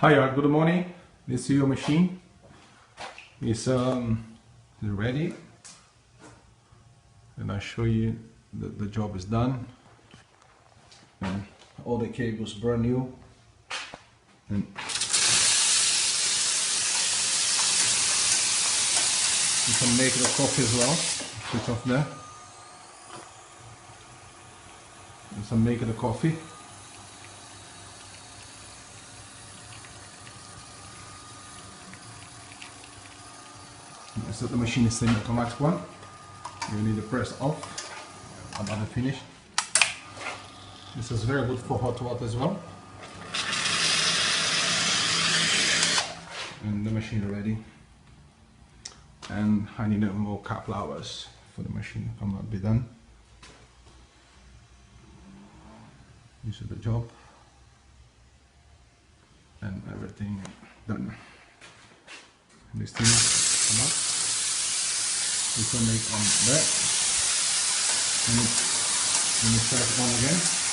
Hiya, good morning. This is your machine. It's ready, and I show you that the job is done. And all the cables brand new. And you can make the coffee as well. Switch off there. And some make the coffee. So the machine is semi-automatic one. You need to press off. About to finish. This is very good for hot water as well. And the machine is ready. And I need more couple hours for the machine to come and be done. This is the job. And everything done. This thing come up. We can make on that, and let me press on again.